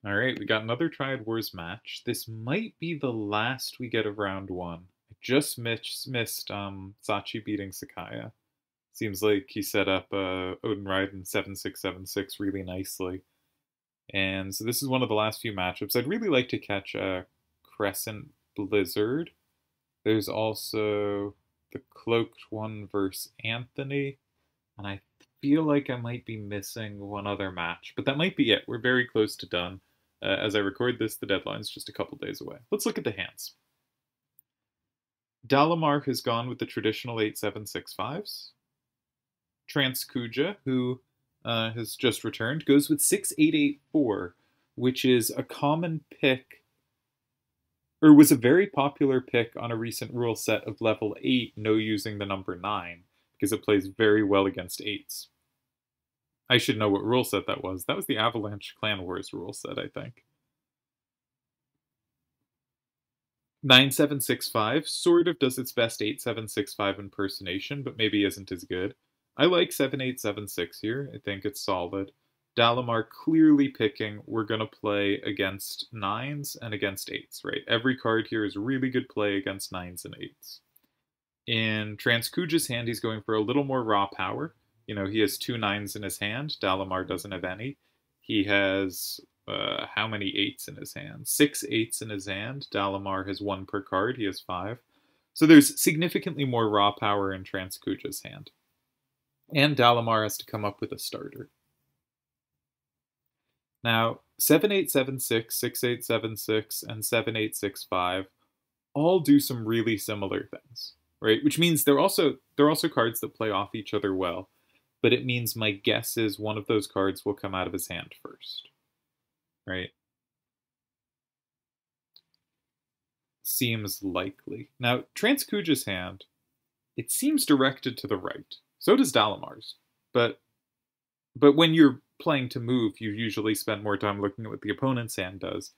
All right, we got another Triad Wars match. This might be the last we get of round one. I just missed Sachi beating Sakaya. Seems like he set up Odin Raiden 7676 really nicely. And so this is one of the last few matchups. I'd really like to catch Crescent Blizzard. There's also the Cloaked one versus Anthony. And I feel like I might be missing one other match, but that might be it. We're very close to done. As I record this, the deadline's just a couple days away. Let's look at the hands. Dalamar has gone with the traditional 8-7-6-5s. Transkuja, who has just returned, goes with 6-8-8-4, which is a common pick, or was a very popular pick on a recent rule set of level 8, no using the number 9, because it plays very well against 8s. I should know what rule set that was. That was the Avalanche Clan Wars rule set, I think. 9-7-6-5 sort of does its best 8-7-6-5 impersonation, but maybe isn't as good. I like 7-8-7-6 here. I think it's solid. Dalamar clearly picking we're going to play against 9s and against 8s, right? Every card here is really good play against 9s and 8s. In Transkuja's hand, he's going for a little more raw power. You know, he has 2 9s in his hand. Dalamar doesn't have any. He has, how many 8s in his hand? 6 8s in his hand. Dalamar has 1 per card. He has 5. So there's significantly more raw power in Transkuja's hand. And Dalamar has to come up with a starter. Now, 7-8-7-6, 6-8-7-6, and 7-8-6-5 all do some really similar things, right? Which means they're also cards that play off each other well, but it means my guess is one of those cards will come out of his hand first, right? Seems likely. Now, Transkuja's hand, it seems directed to the right. So does Dalamar's. But when you're playing to move, you usually spend more time looking at what the opponent's hand does,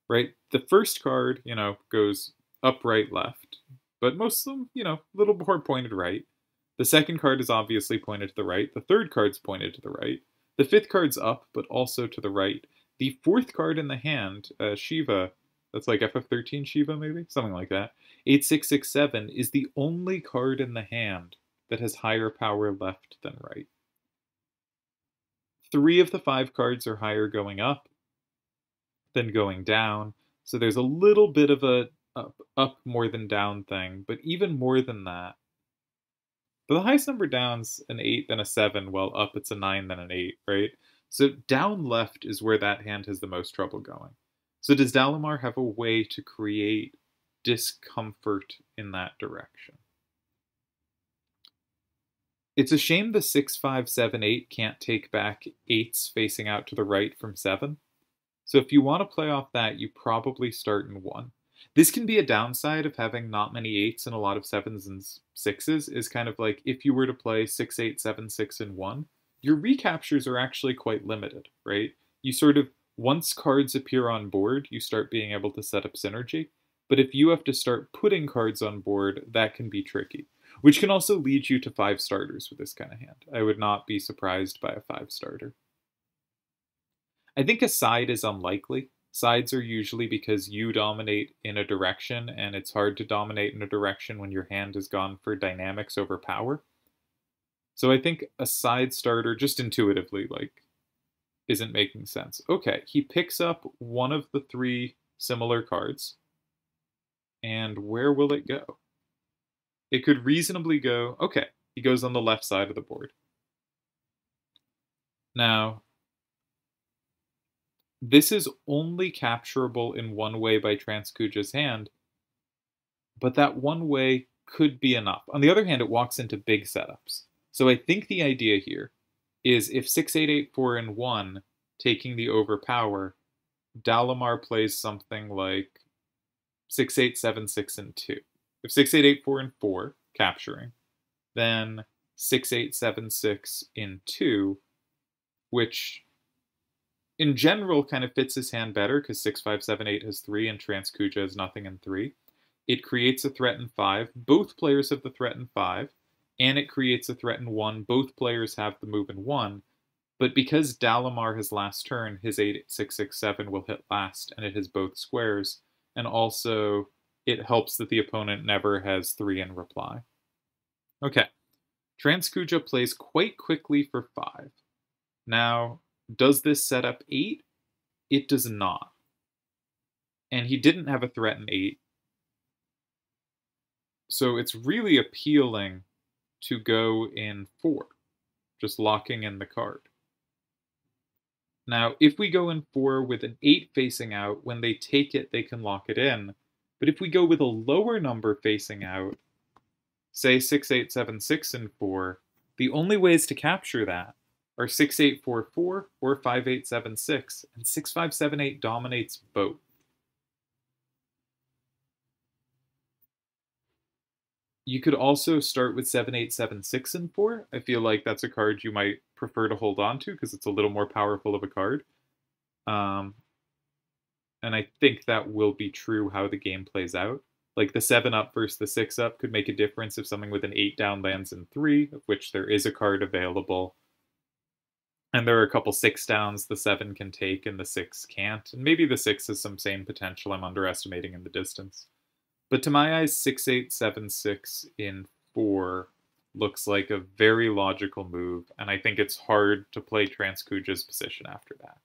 right? The first card, you know, goes up, right, left. But most of them, you know, a little more pointed right. The second card is obviously pointed to the right. The third card's pointed to the right. The fifth card's up, but also to the right. The fourth card in the hand, Shiva, that's like FF13 Shiva maybe? Something like that. 8667 is the only card in the hand that has higher power left than right. 3 of the 5 cards are higher going up than going down. So there's a little bit of a up more than down thing, but even more than that, the highest number down's an 8, then a 7, while up it's a 9, then an 8, right? So down left is where that hand has the most trouble going. So does Dalamar have a way to create discomfort in that direction? It's a shame the 6-5-7-8 can't take back 8s facing out to the right from 7. So if you want to play off that, you probably start in 1. This can be a downside of having not many 8s and a lot of 7s and 6s, is kind of like if you were to play 6-8-7-6 in 1, your recaptures are actually quite limited, right? You sort of, once cards appear on board, you start being able to set up synergy. But if you have to start putting cards on board, that can be tricky. Which can also lead you to 5 starters with this kind of hand. I would not be surprised by a 5 starter. I think a side is unlikely. Sides are usually because you dominate in a direction, and it's hard to dominate in a direction when your hand has gone for dynamics over power. So I think a side starter, just intuitively, like, isn't making sense. Okay, he picks up one of the 3 similar cards. And where will it go? It could reasonably go, okay, he goes on the left side of the board. Now, this is only capturable in one way by Transkuja's hand, but that one way could be enough. On the other hand, it walks into big setups. So I think the idea here is if 6-8-8-4 in 1, taking the overpower, Dalamar plays something like 6-8-7-6 in 2. If 6-8-8-4 in 4, capturing, then 6-8-7-6 in 2, which in general kind of fits his hand better because 6-5-7-8 has 3 and Transkuja has nothing in 3. It creates a threat in 5. Both players have the threat in 5. And it creates a threat in 1. Both players have the move in 1. But because Dalamar has last turn, his 8667 will hit last, and it has both squares, and also it helps that the opponent never has 3 in reply. Okay, Transkuja plays quite quickly for 5. Now, does this set up 8? It does not. And he didn't have a threat in 8. So it's really appealing to go in 4, just locking in the card. Now, if we go in 4 with an 8 facing out, when they take it, they can lock it in. But if we go with a lower number facing out, say 6876 in 4, the only ways to capture that are 6844 or 5876, and 6578 dominates both. You could also start with 7876 in 4. I feel like that's a card you might prefer to hold on to because it's a little more powerful of a card. And I think that will be true how the game plays out. Like the 7-up versus the 6-up could make a difference if something with an 8 down lands in 3, of which there is a card available. And there are a couple 6 downs the 7 can take and the 6 can't. And maybe the 6 has some same potential I'm underestimating in the distance. But to my eyes, 6876 in 4 looks like a very logical move, and I think it's hard to play Transkuja's position after that.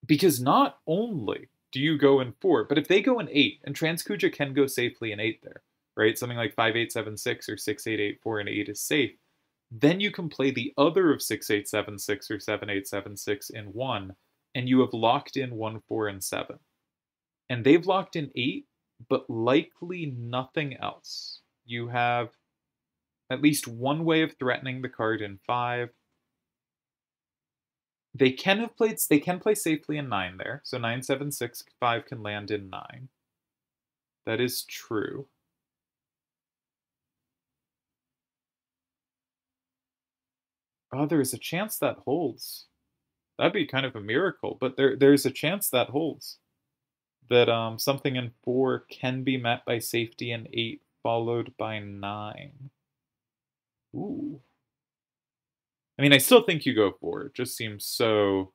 Because not only do you go in 4, but if they go in 8, and Transkuja can go safely in 8 there, right? Something like 5876 or 6884 in 8 is safe. Then you can play the other of 6876 or 7876 in 1, and you have locked in 1, 4, and 7. And they've locked in 8, but likely nothing else. You have at least one way of threatening the card in 5. They can play safely in 9 there, so 9765 can land in 9. That is true. Oh, there's a chance that holds. That'd be kind of a miracle, but there's a chance that holds. That something in 4 can be met by safety in 8, followed by 9. Ooh. I mean, I still think you go 4. It just seems so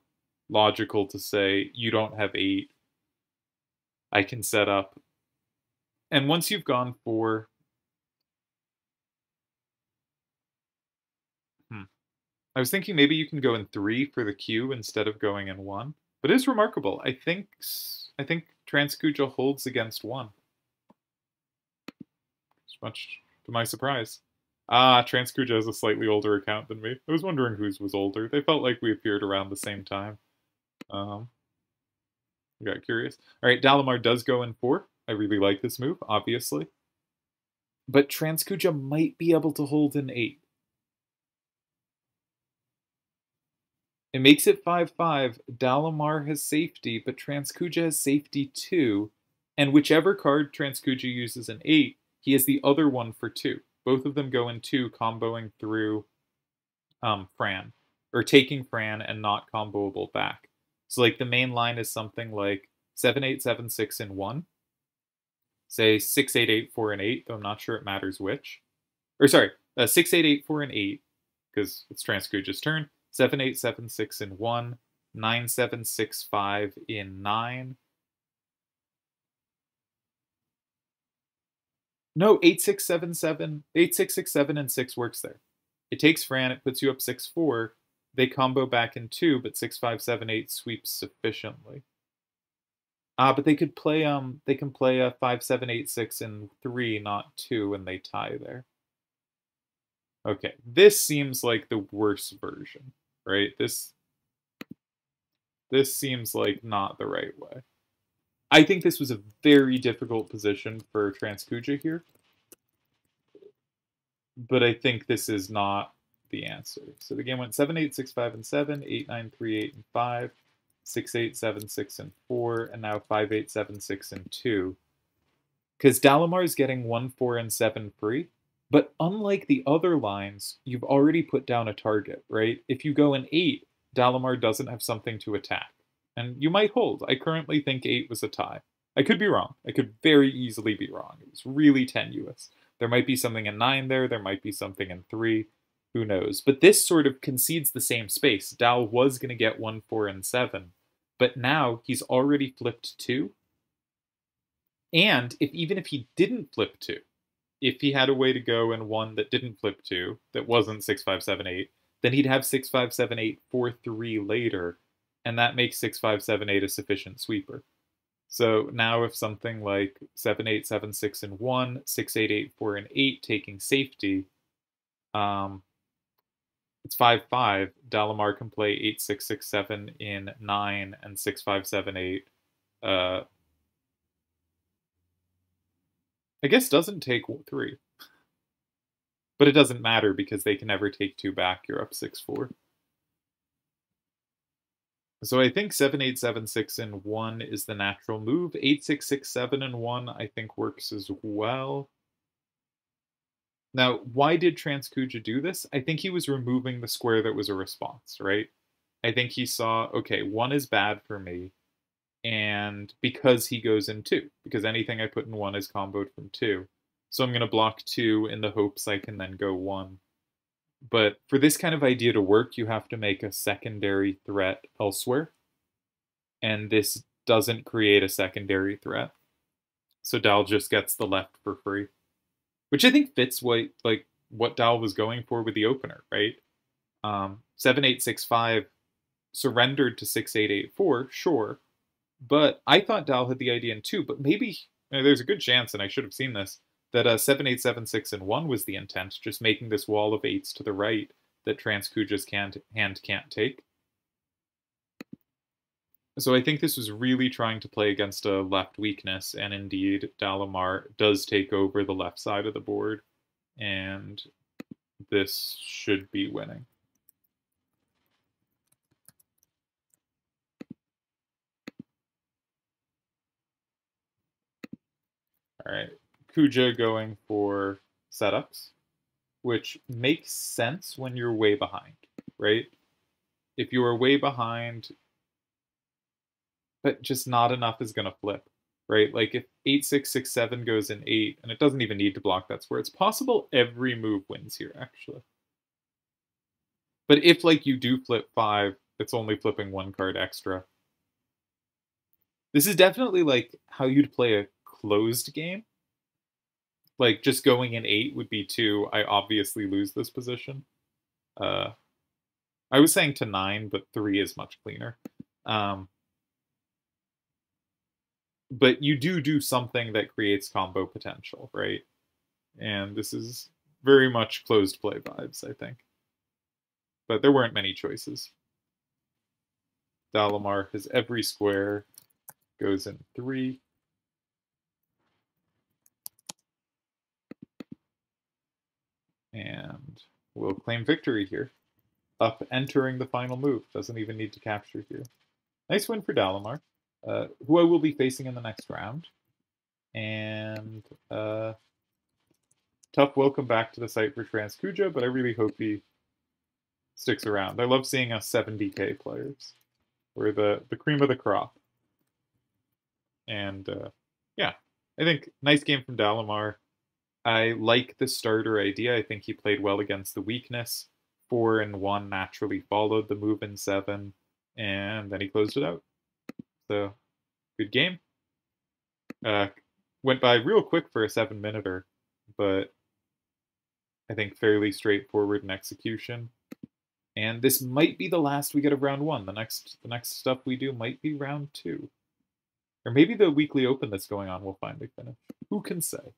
logical to say you don't have 8. I can set up. And once you've gone 4, I was thinking maybe you can go in 3 for the Q instead of going in 1. But it is remarkable. I think Transkuja holds against 1. Much to my surprise. Transkuja has a slightly older account than me. I was wondering whose was older. They felt like we appeared around the same time. I got curious. All right, Dalamar does go in 4. I really like this move, obviously. But Transkuja might be able to hold in 8. It makes it 5-5. Dalamar has safety, but Transkuja has safety too. And whichever card Transkuja uses in 8, he has the other one for 2. Both of them go in 2, comboing through Fran. Or taking Fran and not comboable back. So like the main line is something like 7876 in 1. Say 6884 in 8, though I'm not sure it matters which. Or sorry, 6884 in 8, because it's Transkuja's turn. 7876 in 1, 9765 in 9. No, 8667 and 6 works there. It takes Fran, it puts you up 6-4. They combo back in 2, but 6578 sweeps sufficiently. But they could play a 5786 in 3, not 2, and they tie there. Okay, this seems like the worst version, right? This seems like not the right way. I think this was a very difficult position for Transkuja here. But I think this is not the answer. So the game went 7, 8, 6, 5, and 7, 8, 9, 3, 8, and 5, 6, 8, 7, 6, and 4, and now 5, 8, 7, 6, and 2. Because Dalamar is getting 1, 4, and 7 free. But unlike the other lines, you've already put down a target, right? If you go in 8, Dalamar doesn't have something to attack. And you might hold. I currently think 8 was a tie. I could be wrong. I could very easily be wrong. It was really tenuous. There might be something in 9 there. There might be something in 3. Who knows? But this sort of concedes the same space. Dal was going to get 1, 4, and 7, but now he's already flipped 2. And even if he didn't flip 2, if he had a way to go in one that didn't flip 2, that wasn't 6, 5, 7, 8, then he'd have 6, 5, 7, 8, 4, 3 later, and that makes 6, 5, 7, 8 a sufficient sweeper. So now if something like 7, 8, 7, 6, and 1, 6, 8, 8, 4, and 8 taking safety, it's 5, 5. Dalamar can play 8, 6, 6, 7 in 9 and 6, 5, 7, 8. I guess doesn't take 3. But it doesn't matter because they can never take 2 back. You're up 6, 4. So I think 7, 8, 7, 6, and 1 is the natural move. 8, 6, 6, 7, and 1 I think works as well. Now, why did Transkuja do this? I think he was removing the square that was a response, right? I think he saw, okay, 1 is bad for me, and because he goes in 2, because anything I put in 1 is comboed from 2. So I'm going to block 2 in the hopes I can then go 1. But for this kind of idea to work, you have to make a secondary threat elsewhere. And this doesn't create a secondary threat. So Dal just gets the left for free. Which I think fits what Dal was going for with the opener, right? 7, 8, 6, 5 surrendered to 6, 8, 8, 4, sure. But I thought Dal had the idea in 2, but maybe there's a good chance, and I should have seen this, that 7, 8, 7, 6, and 1 was the intent, just making this wall of 8s to the right that Transkuja's hand can't take. So I think this was really trying to play against a left weakness, and indeed Dalamar does take over the left side of the board, and this should be winning. All right, Kuja going for setups, which makes sense when you're way behind, right? If you are way behind, but just not enough is going to flip, right? Like if 8, 6, 6, 7 goes in 8, and it doesn't even need to block that square, it's possible every move wins here, actually. But if you do flip 5, it's only flipping 1 card extra. This is definitely how you'd play a closed game. Just going in 8 would be 2. I obviously lose this position. I was saying to 9, but 3 is much cleaner. But you do something that creates combo potential, right? And this is very much closed play vibes, I think. But there weren't many choices. Dalamar has every square, goes in 3. And we'll claim victory here. Up entering the final move. Doesn't even need to capture here. Nice win for Dalamar, who I will be facing in the next round. And tough welcome back to the site for Transkuja, but I really hope he sticks around. I love seeing us 70k players. We're the cream of the crop. And yeah, I think nice game from Dalamar. I like the starter idea. I think he played well against the weakness. 4 and 1 naturally followed the move in 7, and then he closed it out. So, good game. Went by real quick for a 7-minuter, but I think fairly straightforward in execution. And this might be the last we get of round 1. The next stuff we do might be round 2. Or maybe the weekly open that's going on will finally finish. Who can say?